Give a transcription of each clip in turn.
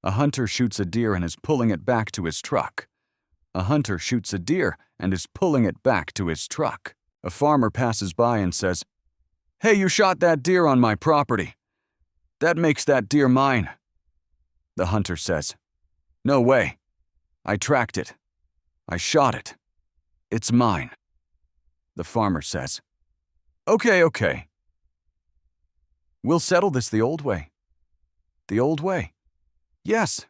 A hunter shoots a deer and is pulling it back to his truck. A hunter shoots a deer and is pulling it back to his truck. A farmer passes by and says, "Hey, you shot that deer on my property. That makes that deer mine." The hunter says, "No way. I tracked it. I shot it. It's mine." The farmer says, Okay. We'll settle this the old way." "The old way?" "Yes.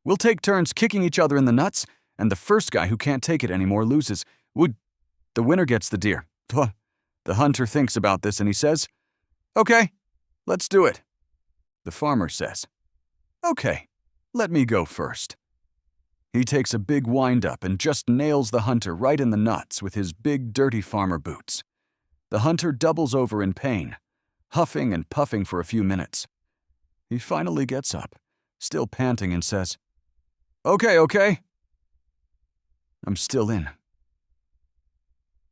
We'll take turns kicking each other in the nuts, and the first guy who can't take it anymore loses. The winner gets the deer." The hunter thinks about this and he says, "Okay, let's do it." The farmer says, "Okay, let me go first." He takes a big wind-up and just nails the hunter right in the nuts with his big, dirty farmer boots. The hunter doubles over in pain, huffing and puffing for a few minutes. He finally gets up, still panting, and says, Okay. I'm still in.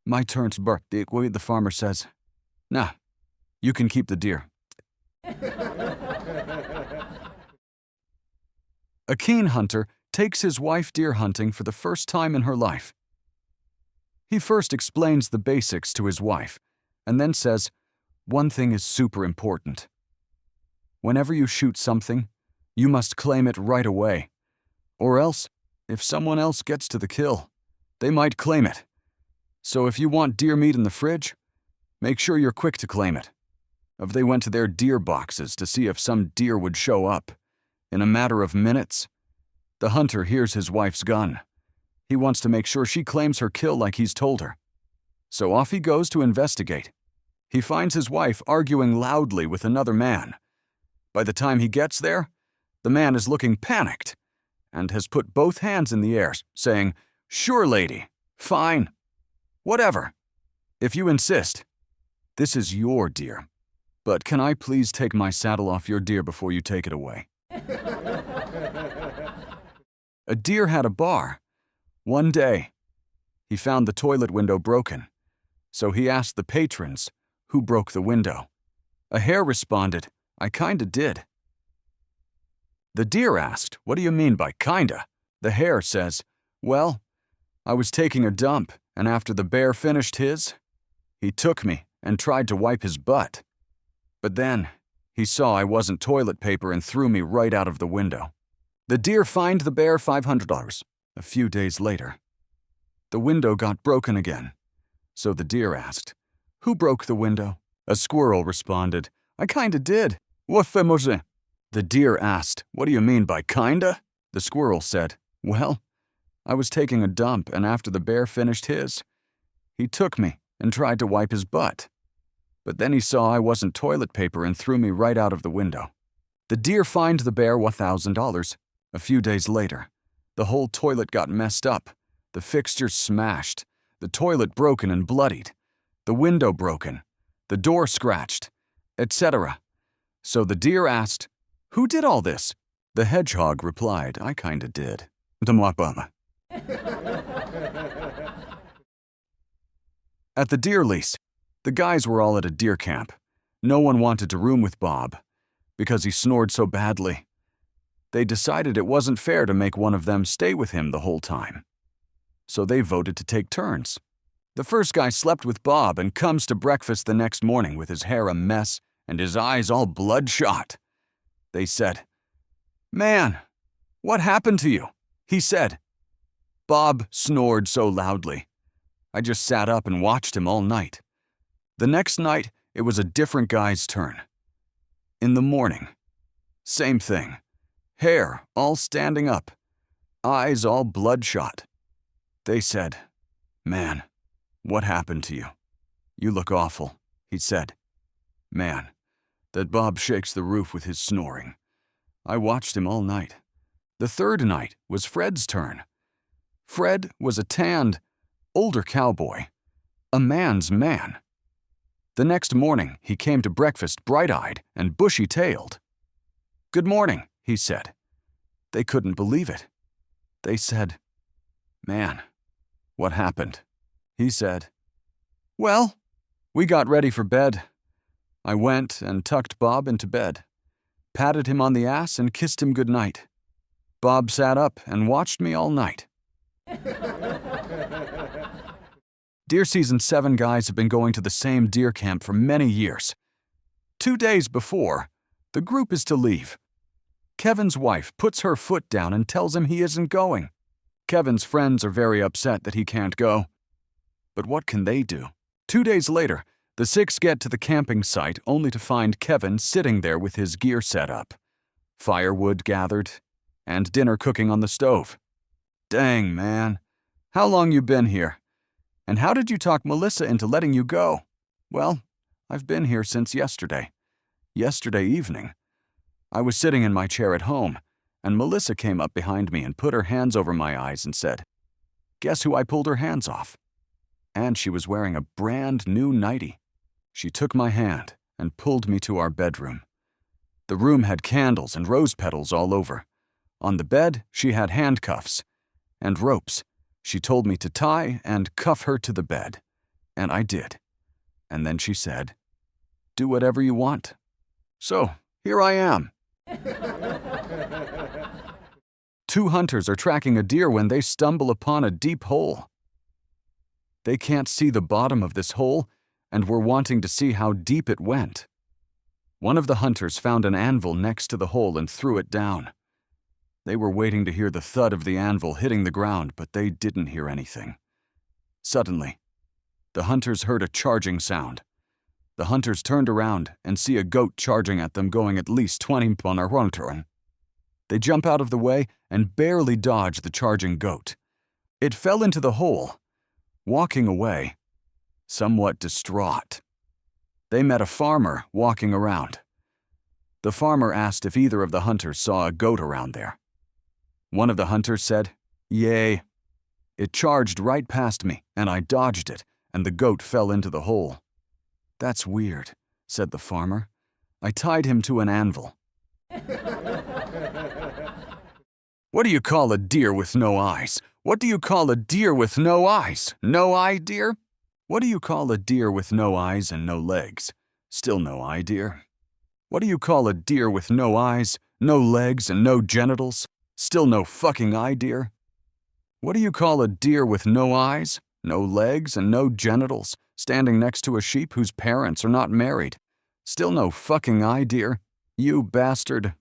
"My turn's birthday," the farmer says. "Nah, you can keep the deer." A keen hunter takes his wife deer hunting for the first time in her life. He first explains the basics to his wife, and then says, "One thing is super important. Whenever you shoot something, you must claim it right away. Or else, if someone else gets to the kill, they might claim it. So if you want deer meat in the fridge, make sure you're quick to claim it." If they went to their deer boxes to see if some deer would show up, in a matter of minutes, the hunter hears his wife's gun. He wants to make sure she claims her kill like he's told her. So off he goes to investigate. He finds his wife arguing loudly with another man. By the time he gets there, the man is looking panicked and has put both hands in the air, saying, "Sure, lady. Fine. Whatever. If you insist. This is your deer. But can I please take my saddle off your deer before you take it away?" A deer had a bar. One day, he found the toilet window broken. So he asked the patrons, who broke the window. A hare responded, "I kinda did." The deer asked, "What do you mean by kinda?" The hare says, "Well, I was taking a dump, and after the bear finished his, he took me and tried to wipe his butt. But then, he saw I wasn't toilet paper and threw me right out of the window." The deer fined the bear $500. A few days later, the window got broken again. So the deer asked, "Who broke the window?" A squirrel responded, "I kinda did." "What famous?" The deer asked, "What do you mean by kinda?" The squirrel said, "Well, I was taking a dump, and after the bear finished his, he took me and tried to wipe his butt. But then he saw I wasn't toilet paper and threw me right out of the window." The deer fined the bear $1,000. A few days later, the whole toilet got messed up, the fixtures smashed, the toilet broken and bloodied, the window broken, the door scratched, etc. So the deer asked, "Who did all this?" The hedgehog replied, "I kinda did." At the deer lease, the guys were all at a deer camp. No one wanted to room with Bob, because he snored so badly. They decided it wasn't fair to make one of them stay with him the whole time. So they voted to take turns. The first guy slept with Bob and comes to breakfast the next morning with his hair a mess and his eyes all bloodshot. They said, "Man, what happened to you?" He said, "Bob snored so loudly. I just sat up and watched him all night." The next night, it was a different guy's turn. In the morning, same thing. Hair all standing up, eyes all bloodshot. They said, "Man, what happened to you? You look awful," he said. "Man, that Bob shakes the roof with his snoring. I watched him all night." The third night was Fred's turn. Fred was a tanned, older cowboy, a man's man. The next morning, he came to breakfast bright-eyed and bushy-tailed. "Good morning," he said. They couldn't believe it. They said, "Man, what happened?" He said, "Well, we got ready for bed. I went and tucked Bob into bed, patted him on the ass and kissed him goodnight. Bob sat up and watched me all night. Deer Season 7 guys have been going to the same deer camp for many years. 2 days before, the group is to leave. Kevin's wife puts her foot down and tells him he isn't going. Kevin's friends are very upset that he can't go. But what can they do? 2 days later, the 6 get to the camping site only to find Kevin sitting there with his gear set up, firewood gathered, and dinner cooking on the stove. Dang, man. How long you been here? And how did you talk Melissa into letting you go? Well, I've been here since yesterday. Yesterday evening. I was sitting in my chair at home, and Melissa came up behind me and put her hands over my eyes and said, "Guess who I pulled her hands off?" And she was wearing a brand new nightie. She took my hand and pulled me to our bedroom. The room had candles and rose petals all over. On the bed, she had handcuffs and ropes. She told me to tie and cuff her to the bed, and I did. And then she said, "Do whatever you want." So, here I am. 2 hunters are tracking a deer when they stumble upon a deep hole. They can't see the bottom of this hole and were wanting to see how deep it went. One of the hunters found an anvil next to the hole and threw it down. They were waiting to hear the thud of the anvil hitting the ground, but they didn't hear anything. Suddenly, the hunters heard a charging sound. The hunters turned around and see a goat charging at them going at least 20 km/h. They jump out of the way and barely dodge the charging goat. It fell into the hole, walking away, somewhat distraught. They met a farmer walking around. The farmer asked if either of the hunters saw a goat around there. One of the hunters said, "Yay." It charged right past me, and I dodged it, and the goat fell into the hole. "That's weird," said the farmer. "I tied him to an anvil." What do you call a deer with no eyes? What do you call a deer with no eyes? No eye deer? What do you call a deer with no eyes and no legs? Still no eye deer. What do you call a deer with no eyes, no legs, and no genitals? Still no fucking eye deer. What do you call a deer with no eyes, no legs, and no genitals, standing next to a sheep whose parents are not married? Still no fucking eye deer. You bastard.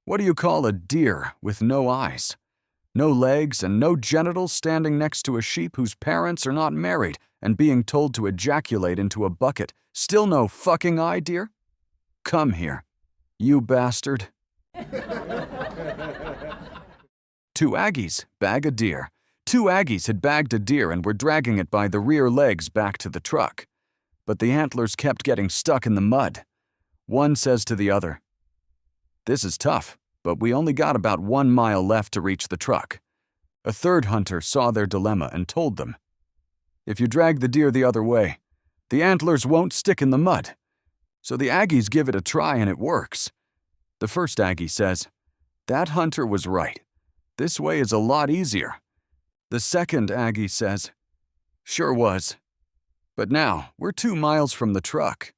What do you call a deer with no eyes, no legs, and no genitals standing next to a sheep whose parents are not married and being told to ejaculate into a bucket? Still no fucking eye deer? Come here, you bastard. 2 Aggies bag a deer. 2 Aggies had bagged a deer and were dragging it by the rear legs back to the truck. But the antlers kept getting stuck in the mud. One says to the other, "This is tough, but we only got about 1 mile left to reach the truck." A third hunter saw their dilemma and told them, "If you drag the deer the other way, the antlers won't stick in the mud." So the Aggies give it a try and it works. The first Aggie says, "That hunter was right. This way is a lot easier." The second Aggie says, "Sure was. But now we're 2 miles from the truck."